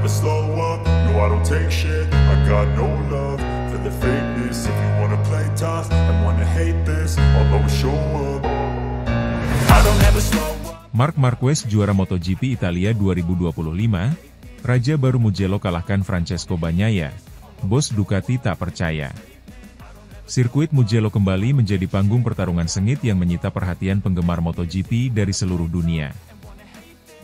never slow up, no I don't take shit. I got no love for the fakeness. If you wanna play tough and wanna hate this, I'll always show up. I don't ever slow up. Marc Marquez juara MotoGP Italia 2025, Raja baru Mugello kalahkan Francesco Bagnaia, bos Ducati tak percaya. Sirkuit Mugello kembali menjadi panggung pertarungan sengit yang menyita perhatian penggemar MotoGP dari seluruh dunia.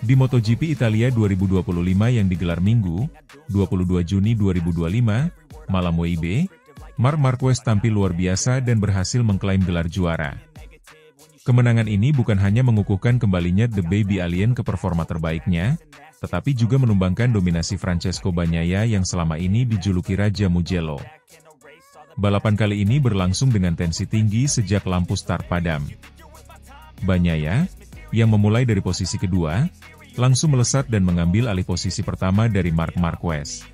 Di MotoGP Italia 2025 yang digelar Minggu, 22 Juni 2025, malam WIB, Marc Marquez tampil luar biasa dan berhasil mengklaim gelar juara. Kemenangan ini bukan hanya mengukuhkan kembalinya The Baby Alien ke performa terbaiknya, tetapi juga menumbangkan dominasi Francesco Bagnaia yang selama ini dijuluki Raja Mugello. Balapan kali ini berlangsung dengan tensi tinggi sejak lampu start padam. Bagnaia, yang memulai dari posisi kedua, langsung melesat dan mengambil alih posisi pertama dari Marc Marquez.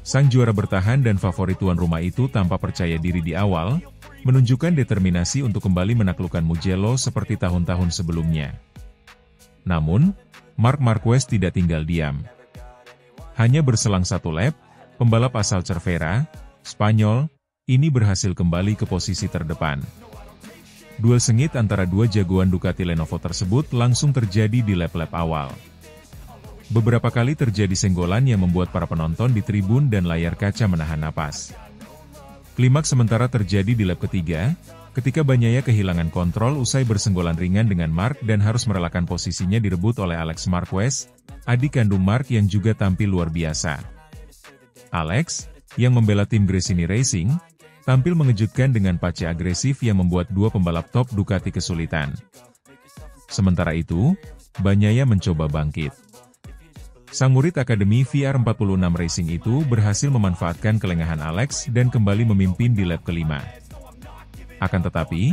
Sang juara bertahan dan favorit tuan rumah itu tanpa percaya diri di awal, menunjukkan determinasi untuk kembali menaklukkan Mugello seperti tahun-tahun sebelumnya. Namun, Marc Marquez tidak tinggal diam. Hanya berselang satu lap, pembalap asal Cervera, Spanyol, ini berhasil kembali ke posisi terdepan. Duel sengit antara dua jagoan Ducati Lenovo tersebut langsung terjadi di lap-lap awal. Beberapa kali terjadi senggolan yang membuat para penonton di tribun dan layar kaca menahan napas. Klimaks sementara terjadi di lap ketiga, ketika Bagnaia kehilangan kontrol usai bersenggolan ringan dengan Marc dan harus merelakan posisinya direbut oleh Alex Marquez, adik kandung Marc yang juga tampil luar biasa. Alex, yang membela tim Gresini Racing, tampil mengejutkan dengan pace agresif yang membuat dua pembalap top Ducati kesulitan. Sementara itu, Bagnaia mencoba bangkit. Sang murid Akademi VR46 Racing itu berhasil memanfaatkan kelengahan Alex dan kembali memimpin di lap kelima. Akan tetapi,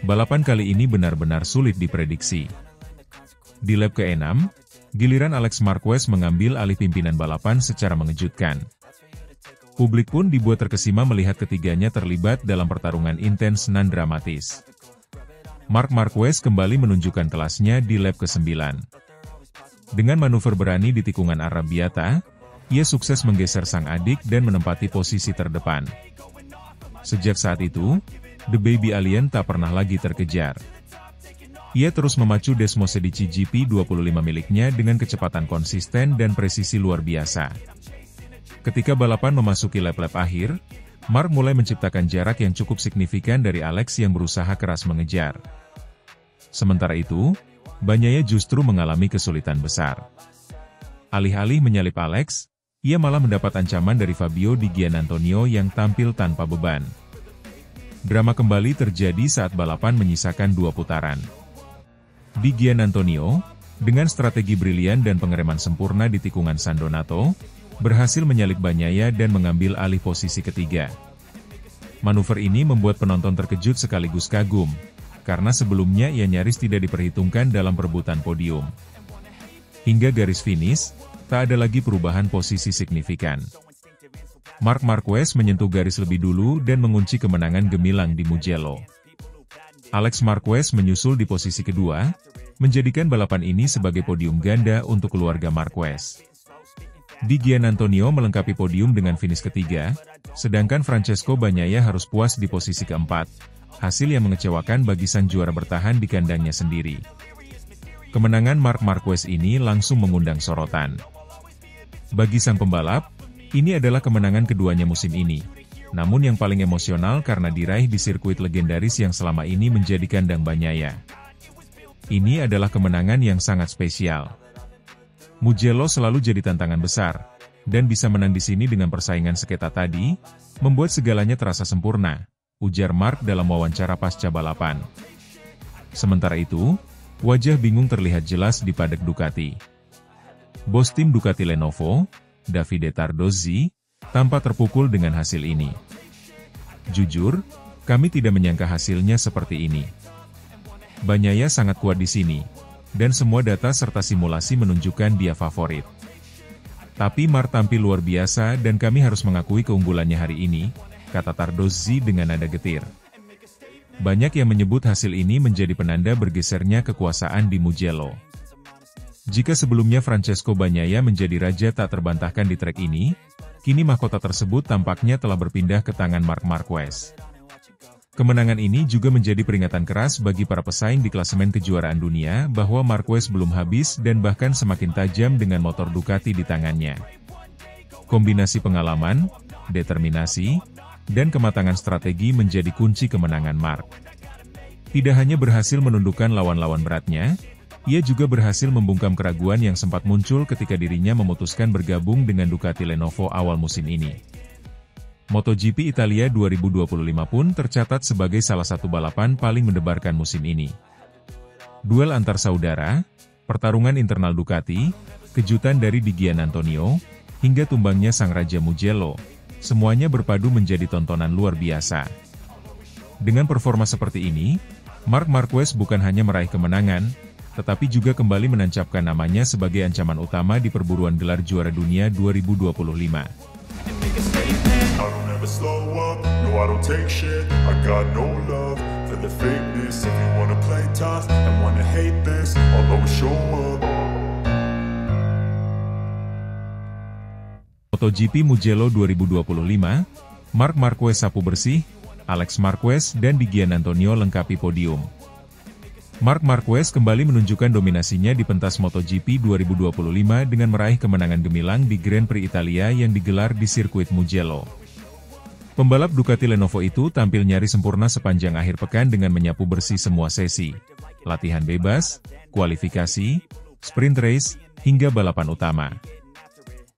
balapan kali ini benar-benar sulit diprediksi. Di lap ke-6, giliran Alex Marquez mengambil alih pimpinan balapan secara mengejutkan. Publik pun dibuat terkesima melihat ketiganya terlibat dalam pertarungan intens nan dramatis. Marc Marquez kembali menunjukkan kelasnya di lap ke-9. Dengan manuver berani di tikungan Arrabbiata, ia sukses menggeser sang adik dan menempati posisi terdepan. Sejak saat itu, The Baby Alien tak pernah lagi terkejar. Ia terus memacu Desmosedici GP25 miliknya dengan kecepatan konsisten dan presisi luar biasa. Ketika balapan memasuki lap-lap akhir, Marc mulai menciptakan jarak yang cukup signifikan dari Alex yang berusaha keras mengejar. Sementara itu, Bagnaia justru mengalami kesulitan besar. Alih-alih menyalip Alex, ia malah mendapat ancaman dari Fabio Di Giannantonio yang tampil tanpa beban. Drama kembali terjadi saat balapan menyisakan 2 putaran. Di Giannantonio, dengan strategi brilian dan pengereman sempurna di tikungan San Donato, berhasil menyalip Bagnaia dan mengambil alih posisi ketiga. Manuver ini membuat penonton terkejut sekaligus kagum, karena sebelumnya ia nyaris tidak diperhitungkan dalam perebutan podium. Hingga garis finish, tak ada lagi perubahan posisi signifikan. Marc Marquez menyentuh garis lebih dulu dan mengunci kemenangan gemilang di Mugello. Alex Marquez menyusul di posisi kedua, menjadikan balapan ini sebagai podium ganda untuk keluarga Marquez. Di Giannantonio melengkapi podium dengan finish ketiga, sedangkan Francesco Bagnaia harus puas di posisi keempat, hasil yang mengecewakan bagi sang juara bertahan di kandangnya sendiri. Kemenangan Marc Marquez ini langsung mengundang sorotan. Bagi sang pembalap, ini adalah kemenangan keduanya musim ini, namun yang paling emosional karena diraih di sirkuit legendaris yang selama ini menjadi kandang Bagnaia. Ini adalah kemenangan yang sangat spesial. Mugello selalu jadi tantangan besar, dan bisa menang di sini dengan persaingan seketat tadi, membuat segalanya terasa sempurna, ujar Marc dalam wawancara pasca balapan. Sementara itu, wajah bingung terlihat jelas di paddock Ducati. Bos tim Ducati Lenovo, Davide Tardozzi, tampak terpukul dengan hasil ini. Jujur, kami tidak menyangka hasilnya seperti ini. Bagnaia sangat kuat di sini, dan semua data serta simulasi menunjukkan dia favorit. Tapi Marc tampil luar biasa dan kami harus mengakui keunggulannya hari ini, kata Tardozzi dengan nada getir. Banyak yang menyebut hasil ini menjadi penanda bergesernya kekuasaan di Mugello. Jika sebelumnya Francesco Bagnaia menjadi raja tak terbantahkan di trek ini, kini mahkota tersebut tampaknya telah berpindah ke tangan Marc Marquez. Kemenangan ini juga menjadi peringatan keras bagi para pesaing di klasemen kejuaraan dunia bahwa Marquez belum habis dan bahkan semakin tajam dengan motor Ducati di tangannya. Kombinasi pengalaman, determinasi, dan kematangan strategi menjadi kunci kemenangan Marc. Tidak hanya berhasil menundukkan lawan-lawan beratnya, ia juga berhasil membungkam keraguan yang sempat muncul ketika dirinya memutuskan bergabung dengan Ducati Lenovo awal musim ini. MotoGP Italia 2025 pun tercatat sebagai salah satu balapan paling mendebarkan musim ini. Duel antar saudara, pertarungan internal Ducati, kejutan dari Di Giannantonio, hingga tumbangnya sang Raja Mugello, semuanya berpadu menjadi tontonan luar biasa. Dengan performa seperti ini, Marc Marquez bukan hanya meraih kemenangan, tetapi juga kembali menancapkan namanya sebagai ancaman utama di perburuan gelar juara dunia 2025. MotoGP Mugello 2025, Marc Marquez sapu bersih, Alex Marquez dan Di Giannantonio lengkapi podium. Marc Marquez kembali menunjukkan dominasinya di pentas MotoGP 2025 dengan meraih kemenangan gemilang di Grand Prix Italia yang digelar di sirkuit Mugello. Pembalap Ducati Lenovo itu tampil nyaris sempurna sepanjang akhir pekan dengan menyapu bersih semua sesi, latihan bebas, kualifikasi, sprint race, hingga balapan utama.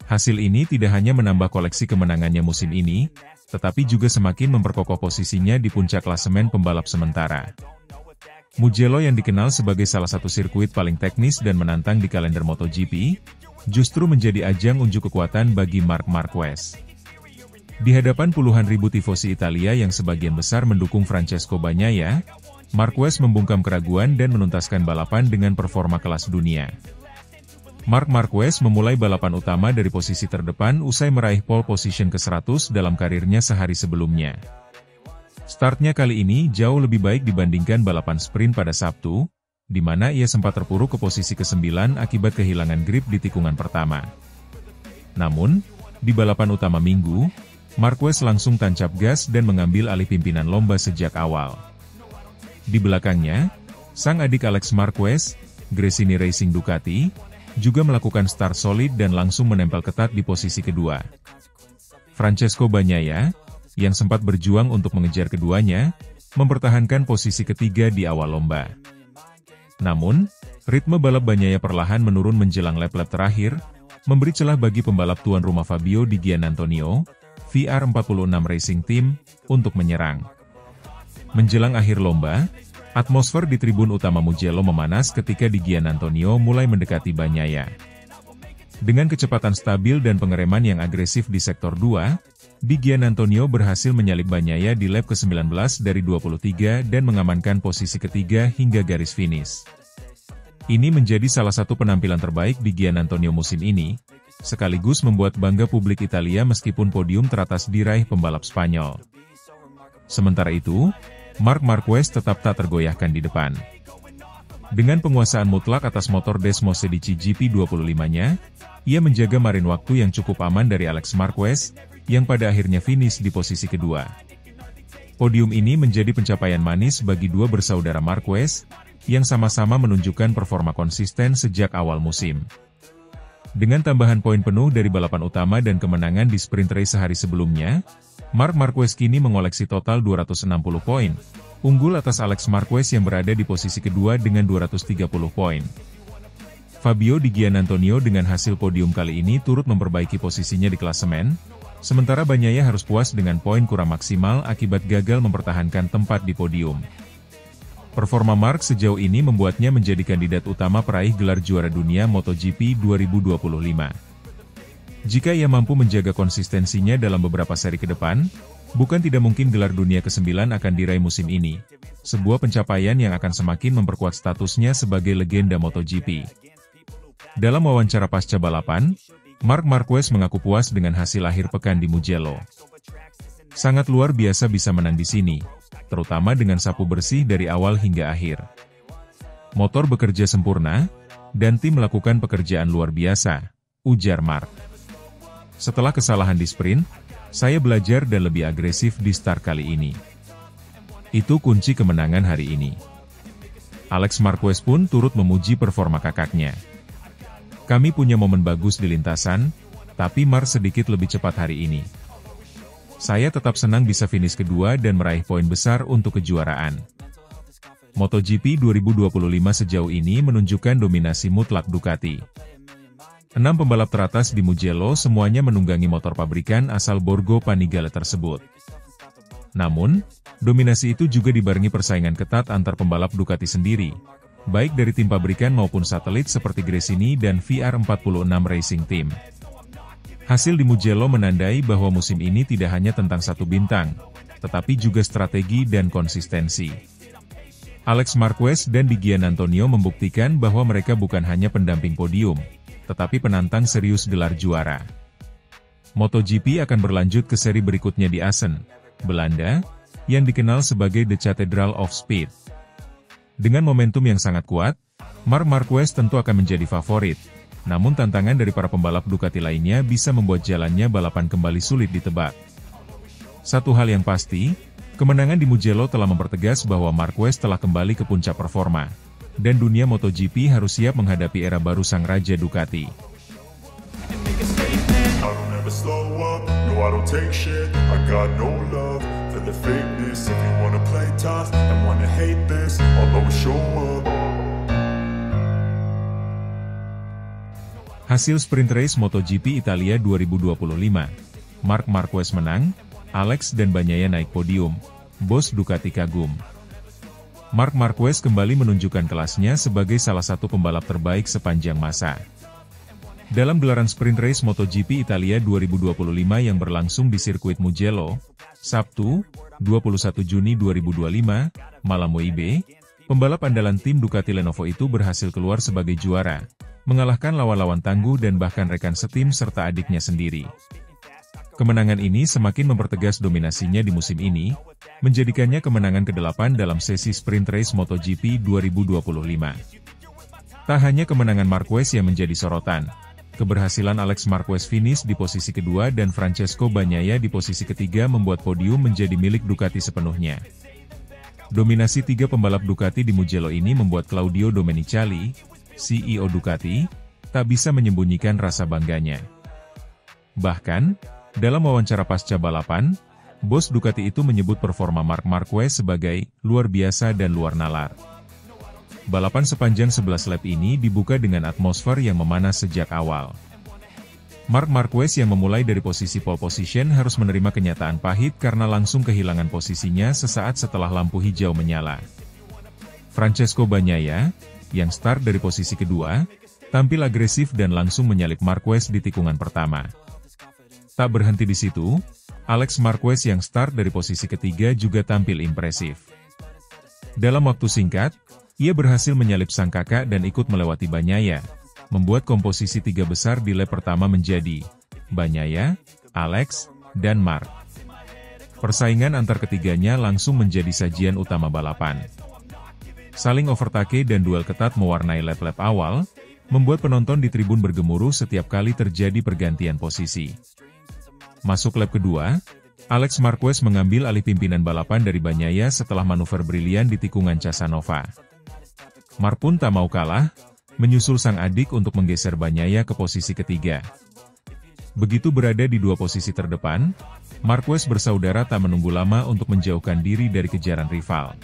Hasil ini tidak hanya menambah koleksi kemenangannya musim ini, tetapi juga semakin memperkokoh posisinya di puncak klasemen pembalap sementara. Mugello yang dikenal sebagai salah satu sirkuit paling teknis dan menantang di kalender MotoGP, justru menjadi ajang unjuk kekuatan bagi Marc Marquez. Di hadapan puluhan ribu tifosi Italia yang sebagian besar mendukung Francesco Bagnaia, Marquez membungkam keraguan dan menuntaskan balapan dengan performa kelas dunia. Marc Marquez memulai balapan utama dari posisi terdepan usai meraih pole position ke-100 dalam karirnya sehari sebelumnya. Startnya kali ini jauh lebih baik dibandingkan balapan sprint pada Sabtu, di mana ia sempat terpuruk ke posisi ke-9 akibat kehilangan grip di tikungan pertama. Namun, di balapan utama Minggu, Marquez langsung tancap gas dan mengambil alih pimpinan lomba sejak awal. Di belakangnya, sang adik Alex Marquez, Gresini Racing Ducati, juga melakukan start solid dan langsung menempel ketat di posisi kedua. Francesco Bagnaia, yang sempat berjuang untuk mengejar keduanya, mempertahankan posisi ketiga di awal lomba. Namun, ritme balap Bagnaia perlahan menurun menjelang lap-lap terakhir, memberi celah bagi pembalap tuan rumah Fabio Di Giannantonio, VR46 Racing Team, untuk menyerang. Menjelang akhir lomba, atmosfer di tribun utama Mugello memanas ketika Di Giannantonio mulai mendekati Bagnaia. Dengan kecepatan stabil dan pengereman yang agresif di sektor 2, Di Giannantonio berhasil menyalip Bagnaia di lap ke-19 dari 23 dan mengamankan posisi ketiga hingga garis finish. Ini menjadi salah satu penampilan terbaik Di Giannantonio musim ini, sekaligus membuat bangga publik Italia meskipun podium teratas diraih pembalap Spanyol. Sementara itu, Marc Marquez tetap tak tergoyahkan di depan. Dengan penguasaan mutlak atas motor Desmo Sedici GP25-nya, ia menjaga marin waktu yang cukup aman dari Alex Marquez, yang pada akhirnya finish di posisi kedua. Podium ini menjadi pencapaian manis bagi dua bersaudara Marquez, yang sama-sama menunjukkan performa konsisten sejak awal musim. Dengan tambahan poin penuh dari balapan utama dan kemenangan di sprint race sehari sebelumnya, Marc Marquez kini mengoleksi total 260 poin, unggul atas Alex Marquez yang berada di posisi kedua dengan 230 poin. Fabio Di Giannantonio dengan hasil podium kali ini turut memperbaiki posisinya di klasemen, sementara Bagnaia harus puas dengan poin kurang maksimal akibat gagal mempertahankan tempat di podium. Performa Marc sejauh ini membuatnya menjadi kandidat utama peraih gelar juara dunia MotoGP 2025. Jika ia mampu menjaga konsistensinya dalam beberapa seri ke depan, bukan tidak mungkin gelar dunia ke-9 akan diraih musim ini, sebuah pencapaian yang akan semakin memperkuat statusnya sebagai legenda MotoGP. Dalam wawancara pasca balapan, Marc Marquez mengaku puas dengan hasil akhir pekan di Mugello. Sangat luar biasa bisa menang di sini, terutama dengan sapu bersih dari awal hingga akhir. Motor bekerja sempurna, dan tim melakukan pekerjaan luar biasa, ujar Mark. Setelah kesalahan di sprint, saya belajar dan lebih agresif di start kali ini. Itu kunci kemenangan hari ini. Alex Marquez pun turut memuji performa kakaknya. Kami punya momen bagus di lintasan, tapi Mark sedikit lebih cepat hari ini. Saya tetap senang bisa finish kedua dan meraih poin besar untuk kejuaraan. MotoGP 2025 sejauh ini menunjukkan dominasi mutlak Ducati. 6 pembalap teratas di Mugello semuanya menunggangi motor pabrikan asal Borgo Panigale tersebut. Namun, dominasi itu juga dibarengi persaingan ketat antar pembalap Ducati sendiri, baik dari tim pabrikan maupun satelit seperti Gresini dan VR46 Racing Team. Hasil di Mugello menandai bahwa musim ini tidak hanya tentang satu bintang, tetapi juga strategi dan konsistensi. Alex Marquez dan Di Giannantonio membuktikan bahwa mereka bukan hanya pendamping podium, tetapi penantang serius gelar juara. MotoGP akan berlanjut ke seri berikutnya di Assen, Belanda, yang dikenal sebagai The Cathedral of Speed. Dengan momentum yang sangat kuat, Marc Marquez tentu akan menjadi favorit, namun tantangan dari para pembalap Ducati lainnya bisa membuat jalannya balapan kembali sulit ditebak. Satu hal yang pasti, kemenangan di Mugello telah mempertegas bahwa Marquez telah kembali ke puncak performa, dan dunia MotoGP harus siap menghadapi era baru sang raja Ducati. Hasil sprint race MotoGP Italia 2025, Marc Marquez menang, Alex dan Bagnaia naik podium, bos Ducati kagum. Marc Marquez kembali menunjukkan kelasnya sebagai salah satu pembalap terbaik sepanjang masa. Dalam gelaran sprint race MotoGP Italia 2025 yang berlangsung di sirkuit Mugello, Sabtu, 21 Juni 2025, malam WIB, pembalap andalan tim Ducati Lenovo itu berhasil keluar sebagai juara, mengalahkan lawan-lawan tangguh dan bahkan rekan setim serta adiknya sendiri. Kemenangan ini semakin mempertegas dominasinya di musim ini, menjadikannya kemenangan ke-8 dalam sesi sprint race MotoGP 2025. Tak hanya kemenangan Marquez yang menjadi sorotan, keberhasilan Alex Marquez finish di posisi kedua dan Francesco Bagnaia di posisi ketiga membuat podium menjadi milik Ducati sepenuhnya. Dominasi 3 pembalap Ducati di Mugello ini membuat Claudio Domenicali, CEO Ducati, tak bisa menyembunyikan rasa bangganya. Bahkan, dalam wawancara pasca balapan, bos Ducati itu menyebut performa Marc Marquez sebagai luar biasa dan luar nalar. Balapan sepanjang 11 lap ini dibuka dengan atmosfer yang memanas sejak awal. Marc Marquez yang memulai dari posisi pole position harus menerima kenyataan pahit karena langsung kehilangan posisinya sesaat setelah lampu hijau menyala. Francesco Bagnaia, yang start dari posisi kedua, tampil agresif dan langsung menyalip Marquez di tikungan pertama. Tak berhenti di situ, Alex Marquez yang start dari posisi ketiga juga tampil impresif. Dalam waktu singkat, ia berhasil menyalip sang kakak dan ikut melewati Bagnaia, membuat komposisi 3 besar di lap pertama menjadi Bagnaia, Alex, dan Marc. Persaingan antar ketiganya langsung menjadi sajian utama balapan. Saling overtake dan duel ketat mewarnai lap-lap awal, membuat penonton di tribun bergemuruh setiap kali terjadi pergantian posisi. Masuk lap kedua, Alex Marquez mengambil alih pimpinan balapan dari Bagnaia setelah manuver brilian di tikungan Casanova. Marc pun tak mau kalah, menyusul sang adik untuk menggeser Bagnaia ke posisi ketiga. Begitu berada di 2 posisi terdepan, Marquez bersaudara tak menunggu lama untuk menjauhkan diri dari kejaran rival.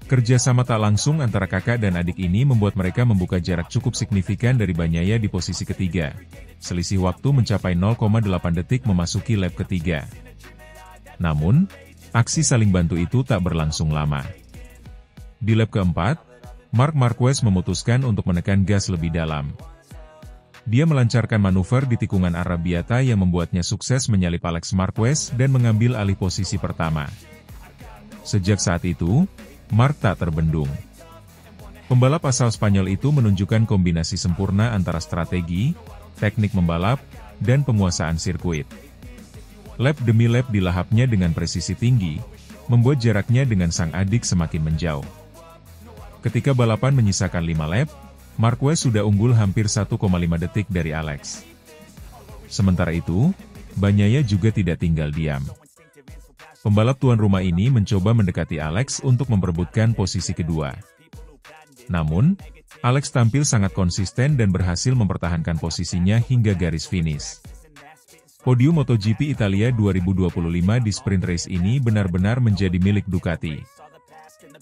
Kerjasama tak langsung antara kakak dan adik ini membuat mereka membuka jarak cukup signifikan dari Bagnaia di posisi ketiga. Selisih waktu mencapai 0,8 detik memasuki lap ketiga. Namun, aksi saling bantu itu tak berlangsung lama. Di lap keempat, Marc Marquez memutuskan untuk menekan gas lebih dalam. Dia melancarkan manuver di tikungan Arrabbiata yang membuatnya sukses menyalip Alex Marquez dan mengambil alih posisi pertama. Sejak saat itu, Marc tak terbendung. Pembalap asal Spanyol itu menunjukkan kombinasi sempurna antara strategi, teknik membalap, dan penguasaan sirkuit. Lap demi lap dilahapnya dengan presisi tinggi, membuat jaraknya dengan sang adik semakin menjauh. Ketika balapan menyisakan 5 lap, Marquez sudah unggul hampir 1,5 detik dari Alex. Sementara itu, Bagnaia juga tidak tinggal diam. Pembalap tuan rumah ini mencoba mendekati Alex untuk memperebutkan posisi kedua. Namun, Alex tampil sangat konsisten dan berhasil mempertahankan posisinya hingga garis finish. Podium MotoGP Italia 2025 di sprint race ini benar-benar menjadi milik Ducati.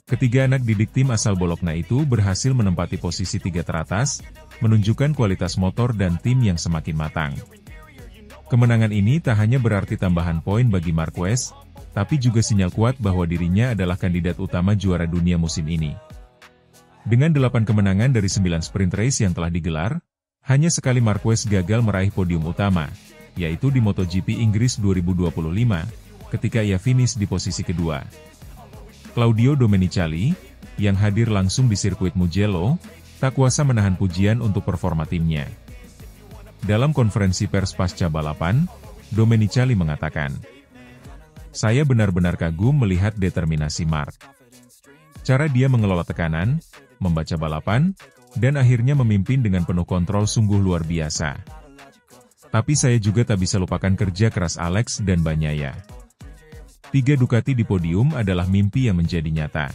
Ketiga anak didik tim asal Bologna itu berhasil menempati posisi 3 teratas, menunjukkan kualitas motor dan tim yang semakin matang. Kemenangan ini tak hanya berarti tambahan poin bagi Marquez, tapi juga sinyal kuat bahwa dirinya adalah kandidat utama juara dunia musim ini. Dengan 8 kemenangan dari 9 sprint race yang telah digelar, hanya sekali Marquez gagal meraih podium utama, yaitu di MotoGP Inggris 2025, ketika ia finish di posisi kedua. Claudio Domenicali, yang hadir langsung di sirkuit Mugello, tak kuasa menahan pujian untuk performa timnya. Dalam konferensi pers pasca balapan, Domenicali mengatakan, "Saya benar-benar kagum melihat determinasi Mark. Cara dia mengelola tekanan, membaca balapan, dan akhirnya memimpin dengan penuh kontrol sungguh luar biasa. Tapi saya juga tak bisa lupakan kerja keras Alex dan Bagnaia. 3 Ducati di podium adalah mimpi yang menjadi nyata."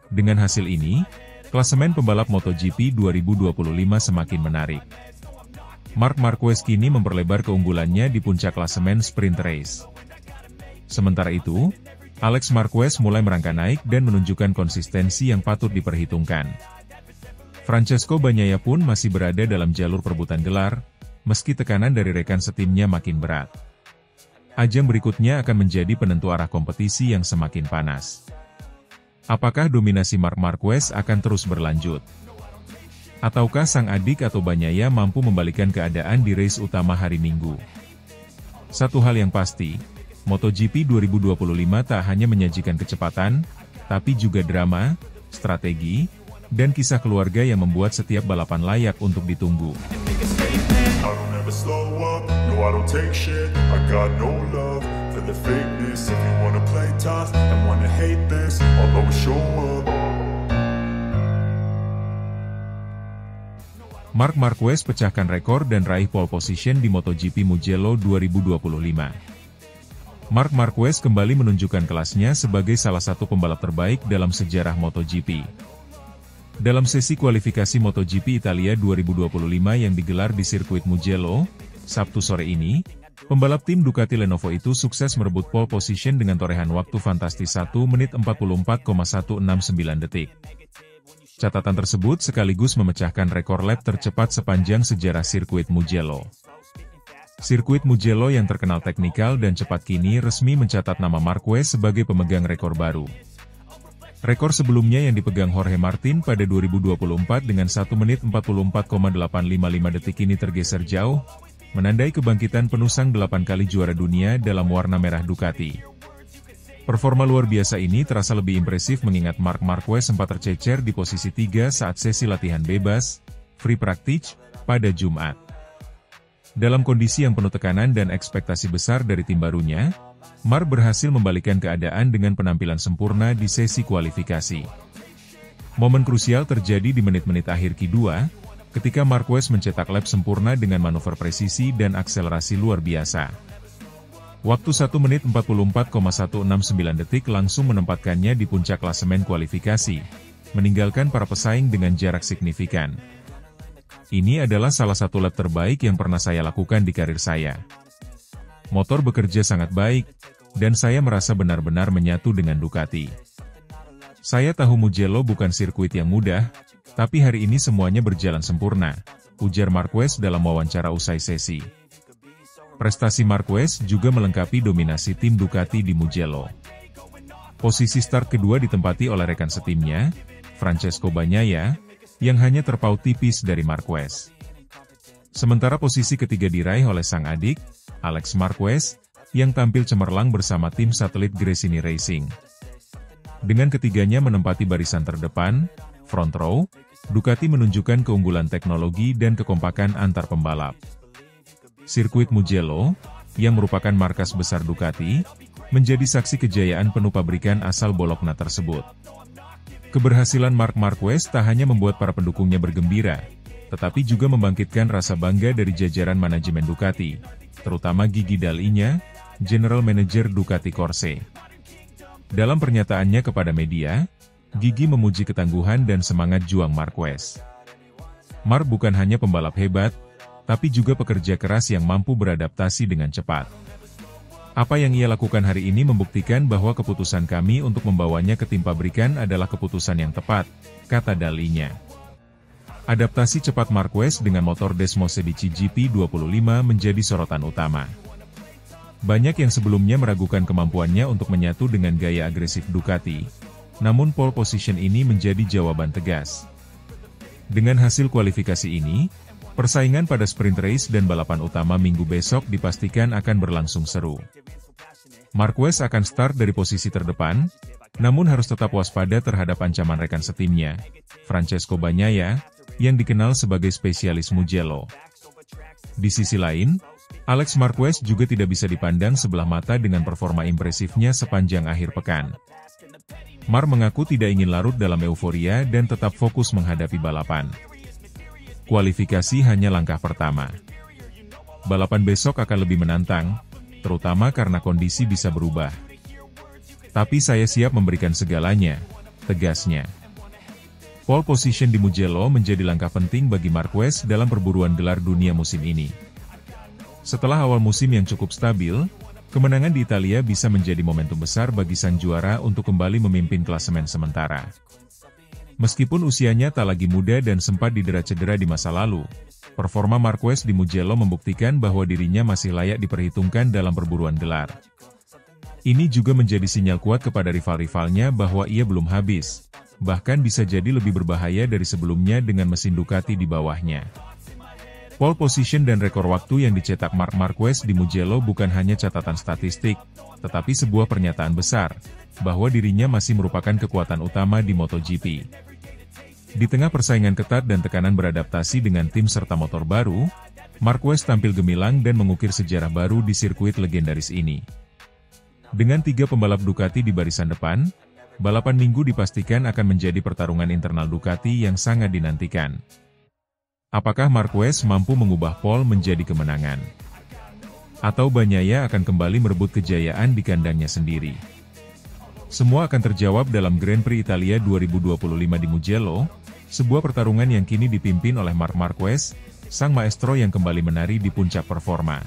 Dengan hasil ini, klasemen pembalap MotoGP 2025 semakin menarik. Marc Marquez kini memperlebar keunggulannya di puncak klasemen sprint race. Sementara itu, Alex Marquez mulai merangkak naik dan menunjukkan konsistensi yang patut diperhitungkan. Francesco Bagnaia pun masih berada dalam jalur perebutan gelar, meski tekanan dari rekan setimnya makin berat. Ajang berikutnya akan menjadi penentu arah kompetisi yang semakin panas. Apakah dominasi Marc Marquez akan terus berlanjut? Ataukah sang adik atau Bagnaia mampu membalikkan keadaan di race utama hari Minggu? Satu hal yang pasti, MotoGP 2025 tak hanya menyajikan kecepatan, tapi juga drama, strategi, dan kisah keluarga yang membuat setiap balapan layak untuk ditunggu. Marc Marquez pecahkan rekor dan raih pole position di MotoGP Mugello 2025. Marc Marquez kembali menunjukkan kelasnya sebagai salah satu pembalap terbaik dalam sejarah MotoGP. Dalam sesi kualifikasi MotoGP Italia 2025 yang digelar di sirkuit Mugello, Sabtu sore ini, pembalap tim Ducati Lenovo itu sukses merebut pole position dengan torehan waktu fantastis 1 menit 44,169 detik. Catatan tersebut sekaligus memecahkan rekor lap tercepat sepanjang sejarah sirkuit Mugello. Sirkuit Mugello yang terkenal teknikal dan cepat kini resmi mencatat nama Marquez sebagai pemegang rekor baru. Rekor sebelumnya yang dipegang Jorge Martin pada 2024 dengan 1 menit 44,855 detik ini tergeser jauh, menandai kebangkitan penusang 8 kali juara dunia dalam warna merah Ducati. Performa luar biasa ini terasa lebih impresif mengingat Marc Marquez sempat tercecer di posisi 3 saat sesi latihan bebas, free practice, pada Jumat. Dalam kondisi yang penuh tekanan dan ekspektasi besar dari tim barunya, Marc berhasil membalikkan keadaan dengan penampilan sempurna di sesi kualifikasi. Momen krusial terjadi di menit-menit akhir Q2, ketika Marquez mencetak lap sempurna dengan manuver presisi dan akselerasi luar biasa. Waktu 1 menit 44,169 detik langsung menempatkannya di puncak klasemen kualifikasi, meninggalkan para pesaing dengan jarak signifikan. Ini adalah salah satu lap terbaik yang pernah saya lakukan di karir saya. Motor bekerja sangat baik, dan saya merasa benar-benar menyatu dengan Ducati. Saya tahu Mugello bukan sirkuit yang mudah, tapi hari ini semuanya berjalan sempurna, ujar Marquez dalam wawancara usai sesi. Prestasi Marquez juga melengkapi dominasi tim Ducati di Mugello. Posisi start kedua ditempati oleh rekan setimnya, Francesco Bagnaia, yang hanya terpaut tipis dari Marquez. Sementara posisi ketiga diraih oleh sang adik, Alex Marquez, yang tampil cemerlang bersama tim satelit Gresini Racing. Dengan ketiganya menempati barisan terdepan, front row, Ducati menunjukkan keunggulan teknologi dan kekompakan antar pembalap. Sirkuit Mugello, yang merupakan markas besar Ducati, menjadi saksi kejayaan penuh pabrikan asal Bologna tersebut. Keberhasilan Marc Marquez tak hanya membuat para pendukungnya bergembira, tetapi juga membangkitkan rasa bangga dari jajaran manajemen Ducati, terutama Gigi Dall'Igna, General Manager Ducati Corse. Dalam pernyataannya kepada media, Gigi memuji ketangguhan dan semangat juang Marquez. Marc bukan hanya pembalap hebat, tapi juga pekerja keras yang mampu beradaptasi dengan cepat. Apa yang ia lakukan hari ini membuktikan bahwa keputusan kami untuk membawanya ke tim pabrikan adalah keputusan yang tepat, kata Dall'Igna. Adaptasi cepat Marquez dengan motor Desmosedici GP25 menjadi sorotan utama. Banyak yang sebelumnya meragukan kemampuannya untuk menyatu dengan gaya agresif Ducati, namun pole position ini menjadi jawaban tegas. Dengan hasil kualifikasi ini, persaingan pada sprint race dan balapan utama minggu besok dipastikan akan berlangsung seru. Marquez akan start dari posisi terdepan, namun harus tetap waspada terhadap ancaman rekan setimnya, Francesco Bagnaia, yang dikenal sebagai spesialis Mugello. Di sisi lain, Alex Marquez juga tidak bisa dipandang sebelah mata dengan performa impresifnya sepanjang akhir pekan. Marc mengaku tidak ingin larut dalam euforia dan tetap fokus menghadapi balapan. Kualifikasi hanya langkah pertama. Balapan besok akan lebih menantang, terutama karena kondisi bisa berubah. Tapi saya siap memberikan segalanya, tegasnya. Pole position di Mugello menjadi langkah penting bagi Marquez dalam perburuan gelar dunia musim ini. Setelah awal musim yang cukup stabil, kemenangan di Italia bisa menjadi momentum besar bagi sang juara untuk kembali memimpin klasemen sementara. Meskipun usianya tak lagi muda dan sempat didera cedera di masa lalu, performa Marquez di Mugello membuktikan bahwa dirinya masih layak diperhitungkan dalam perburuan gelar. Ini juga menjadi sinyal kuat kepada rival-rivalnya bahwa ia belum habis, bahkan bisa jadi lebih berbahaya dari sebelumnya dengan mesin Ducati di bawahnya. Pole position dan rekor waktu yang dicetak Marc Marquez di Mugello bukan hanya catatan statistik, tetapi sebuah pernyataan besar, bahwa dirinya masih merupakan kekuatan utama di MotoGP. Di tengah persaingan ketat dan tekanan beradaptasi dengan tim serta motor baru, Marquez tampil gemilang dan mengukir sejarah baru di sirkuit legendaris ini. Dengan 3 pembalap Ducati di barisan depan, balapan minggu dipastikan akan menjadi pertarungan internal Ducati yang sangat dinantikan. Apakah Marquez mampu mengubah pole menjadi kemenangan? Atau Bagnaia akan kembali merebut kejayaan di kandangnya sendiri? Semua akan terjawab dalam Grand Prix Italia 2025 di Mugello, sebuah pertarungan yang kini dipimpin oleh Marc Marquez, sang maestro yang kembali menari di puncak performa.